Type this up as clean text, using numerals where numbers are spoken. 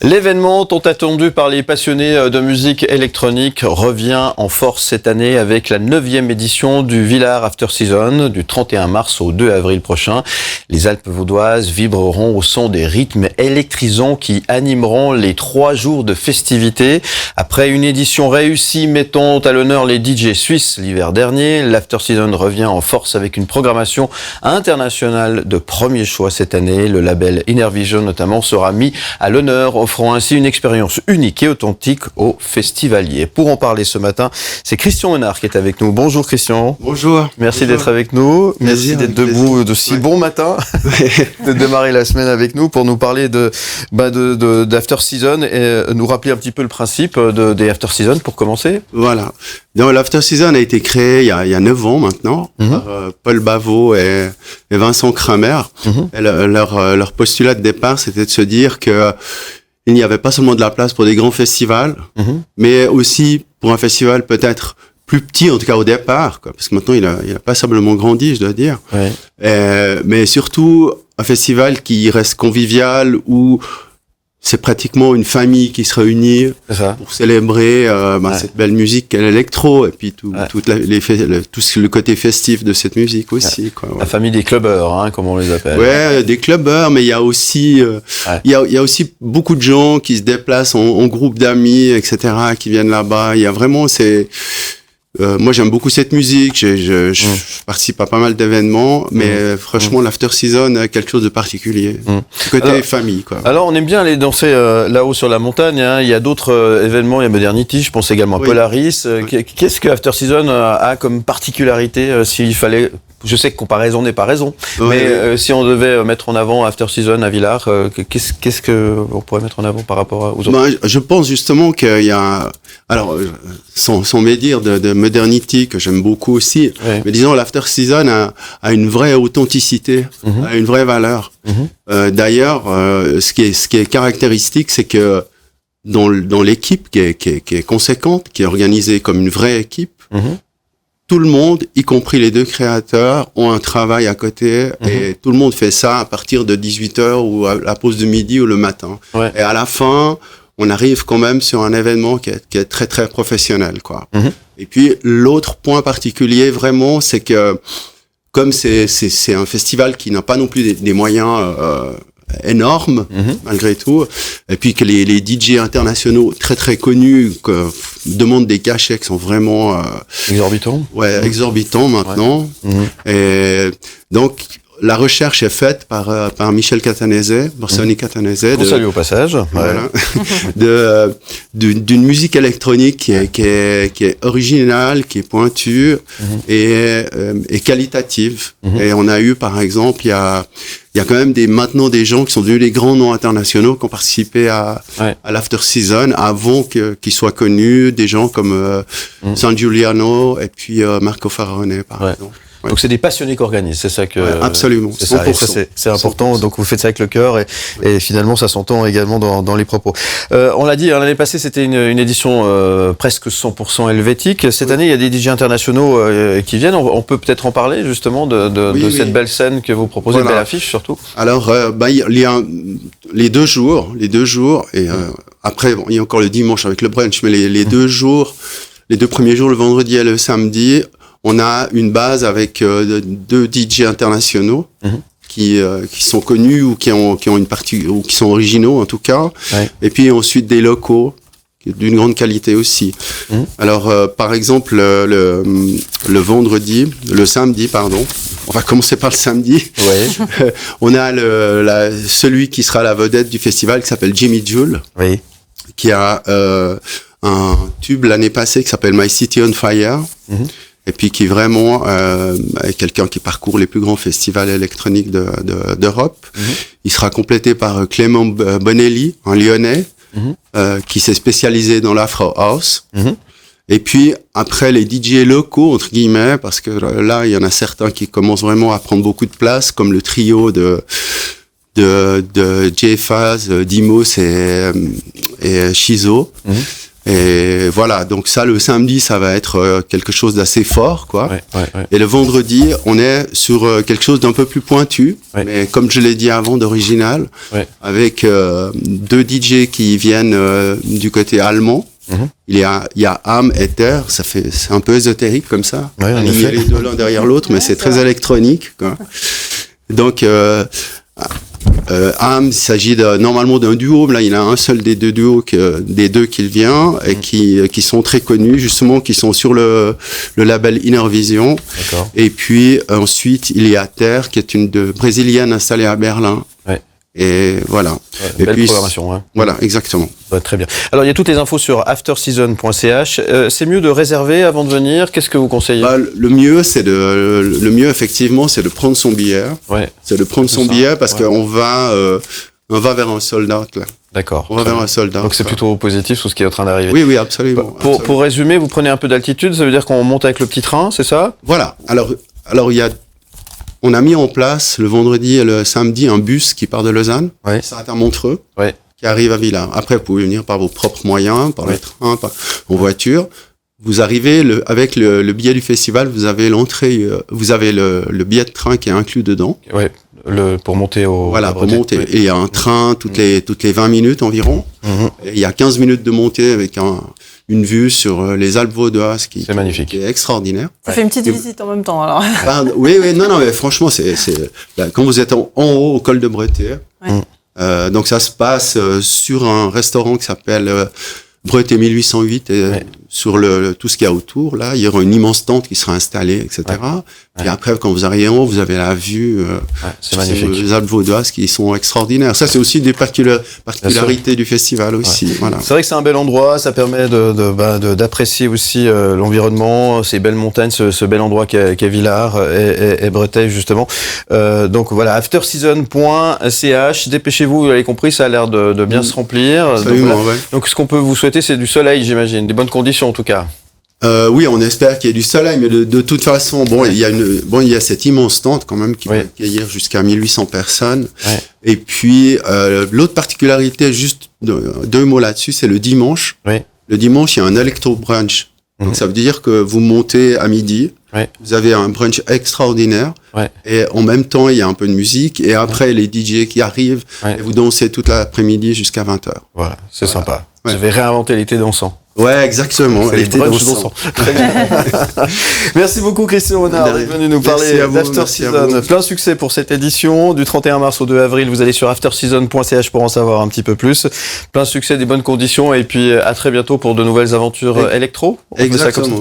L'événement tant attendu par les passionnés de musique électronique revient en force cette année avec la 9e édition du Villars After Season du 31 mars au 2 avril prochain. Les Alpes vaudoises vibreront au son des rythmes électrisants qui animeront les 3 jours de festivités. Après une édition réussie mettant à l'honneur les DJ suisses l'hiver dernier, l'After Season revient en force avec une programmation internationale de premier choix cette année. Le label Innervision notamment sera mis à l'honneur, offrant ainsi une expérience unique et authentique aux festivaliers. Pour en parler ce matin, c'est Christian Menard qui est avec nous. Bonjour Christian. Bonjour. Merci d'être avec nous. Merci d'être debout de si bon matin, de démarrer la semaine avec nous pour nous parler d'After Season et nous rappeler un petit peu le principe des After Season pour commencer. Voilà. Donc, l'After Season a été créé il y a 9 ans maintenant par Paul Bavot et Vincent Kramer. Et leur postulat de départ, c'était de se dire que il n'y avait pas seulement de la place pour des grands festivals, mais aussi pour un festival peut-être plus petit, en tout cas au départ, quoi, parce que maintenant il a passablement grandi, je dois dire. Ouais. Mais surtout un festival qui reste convivial, où c'est pratiquement une famille qui se réunit pour célébrer cette belle musique qu'est l'électro, et puis tout le côté festif de cette musique aussi. Quoi, la famille des clubbers, comme on les appelle. Ouais, des clubbers, mais il y a aussi il y a aussi beaucoup de gens qui se déplacent en groupe d'amis, etc., qui viennent là-bas. Il y a vraiment moi j'aime beaucoup cette musique, je participe à pas mal d'événements, mais franchement l'After Season a quelque chose de particulier. Côté famille, quoi. Alors on aime bien aller danser là-haut sur la montagne, il y a d'autres événements, il y a Modernity, je pense également à Polaris. Qu'est-ce que After Season a comme particularité s'il fallait... Je sais que comparaison n'est pas raison, mais si on devait mettre en avant After Season à Villars, qu'est-ce que on pourrait mettre en avant par rapport aux autres? Je pense justement qu'il y a, alors sans médire de Modernity que j'aime beaucoup aussi, mais disons l'After Season a une vraie authenticité, a une vraie valeur. D'ailleurs, ce qui est caractéristique, c'est que dans l'équipe qui est conséquente, qui est organisée comme une vraie équipe. Tout le monde, y compris les deux créateurs, ont un travail à côté et tout le monde fait ça à partir de 18h ou à la pause de midi ou le matin. Ouais. Et à la fin, on arrive quand même sur un événement qui est très très professionnel, quoi. Et puis l'autre point particulier vraiment, c'est que comme c'est un festival qui n'a pas non plus des moyens énorme malgré tout, et puis que les DJ internationaux très très connus demandent des cachets qui sont vraiment exorbitants. Exorbitants maintenant. Et donc la recherche est faite par Michel Catanese, par Sonny Catanese. On salue au passage. Voilà. D'une musique électronique qui est originale, qui est pointue et qualitative. Et on a eu, par exemple, il y a quand même maintenant des gens qui sont devenus des grands noms internationaux qui ont participé à l'After Season avant qu'ils soient connus, des gens comme San Giuliano et puis Marco Farone, par exemple. Donc c'est des passionnés qui organisent, c'est ça que... absolument, c'est ça, c'est important, 100%. Donc vous faites ça avec le cœur et finalement ça s'entend également dans les propos. On l'a dit, l'année passée c'était une édition presque 100% helvétique. Cette année il y a des DJ internationaux qui viennent, on peut peut-être en parler justement de cette belle scène que vous proposez, de belle affiche surtout. Alors il y a les deux jours et après il y a encore le dimanche avec le brunch, mais les 2 jours, les 2 premiers jours, le vendredi et le samedi, on a une base avec 2 DJ internationaux qui sont connus ou qui ont une partie ou qui sont originaux en tout cas. Et puis ensuite des locaux d'une grande qualité aussi. Alors par exemple le samedi pardon. On va commencer par le samedi. On a celui qui sera la vedette du festival qui s'appelle Jimmy Jewel. Qui a un tube l'année passée qui s'appelle My City on Fire. Et puis qui vraiment est quelqu'un qui parcourt les plus grands festivals électroniques d'Europe. Il sera complété par Clément Bonelli, un Lyonnais, qui s'est spécialisé dans l'Afro House. Et puis après les DJ locaux entre guillemets, parce que là il y en a certains qui commencent vraiment à prendre beaucoup de place, comme le trio de J-Faz, Dimos et Shizo. Et voilà, donc ça, le samedi, ça va être quelque chose d'assez fort, quoi. Ouais. Et le vendredi, on est sur quelque chose d'un peu plus pointu, mais comme je l'ai dit avant, d'original, avec 2 DJ qui viennent du côté allemand. Il y a âme et terre, c'est un peu ésotérique comme ça. Ouais, il y a les deux l'un derrière l'autre, mais c'est très électronique, quoi. Donc âme, il s'agit normalement d'un duo. Là, il y a un seul des deux duos des deux qui vient et qui sont très connus, justement, qui sont sur le label Inner Vision. D'accord. Et puis ensuite, il y a Terre, qui est une brésilienne installée à Berlin. Ouais. Et voilà. Et belle programmation. Hein. Voilà, exactement. Ouais, très bien. Alors, il y a toutes les infos sur afterseason.ch. C'est mieux de réserver avant de venir. Qu'est-ce que vous conseillez? Le mieux, effectivement, c'est de prendre son billet. Ouais. C'est de prendre son billet parce qu'on va vers un sold out, là. D'accord. On va vers un sold out. Donc, c'est plutôt positif sur ce qui est en train d'arriver. Oui, absolument. Pour résumer, vous prenez un peu d'altitude. Ça veut dire qu'on monte avec le petit train, c'est ça? Voilà. Alors, on a mis en place le vendredi et le samedi un bus qui part de Lausanne, qui s'arrête à Montreux, qui arrive à Villars. Après, vous pouvez venir par vos propres moyens, par le train, en voiture. Vous arrivez avec le billet du festival, vous avez l'entrée, vous avez le billet de train qui est inclus dedans. Ouais. Pour monter au. Voilà, pour monter. Et il y a un train toutes les 20 minutes environ. Et il y a 15 minutes de montée avec une vue sur les Alpes vaudoises qui est extraordinaire. Ça fait une petite visite en même temps, alors. Oui, non, mais franchement, quand vous êtes en haut au col de Breté, donc ça se passe sur un restaurant qui s'appelle Breté 1808 et sur tout ce qu'il y a autour, là, il y aura une immense tente qui sera installée, etc. Et après, quand vous arrivez en haut, vous avez la vue c'est magnifique. Les Alpes vaudoises qui sont extraordinaires. Ça, c'est aussi des particularités du festival aussi. Voilà. C'est vrai que c'est un bel endroit, ça permet d'apprécier aussi l'environnement, ces belles montagnes, ce bel endroit qu'est Villars et Breteil, justement. Donc voilà, afterseason.ch, dépêchez-vous, vous l'avez compris, ça a l'air de bien se remplir. Absolument, donc, donc ce qu'on peut vous souhaiter, c'est du soleil, j'imagine, des bonnes conditions en tout cas. Oui, on espère qu'il y ait du soleil, mais de toute façon, il y a cette immense tente quand même qui peut accueillir jusqu'à 1800 personnes. Et puis l'autre particularité, juste 2 mots là-dessus, c'est le dimanche. Le dimanche, il y a un électro brunch. Donc ça veut dire que vous montez à midi, vous avez un brunch extraordinaire, et en même temps il y a un peu de musique, et après les DJ qui arrivent, et vous dansez toute l'après-midi jusqu'à 20h. Voilà, c'est sympa. Vous avez réinventé l'été dansant. Ouais, exactement. L'été dansant. Très bien. Merci beaucoup Christian Renard d'être venu nous parler d'After Season. Plein succès pour cette édition du 31 mars au 2 avril. Vous allez sur afterseason.ch pour en savoir un petit peu plus. Plein succès, des bonnes conditions, et puis à très bientôt pour de nouvelles aventures électro. Exactement.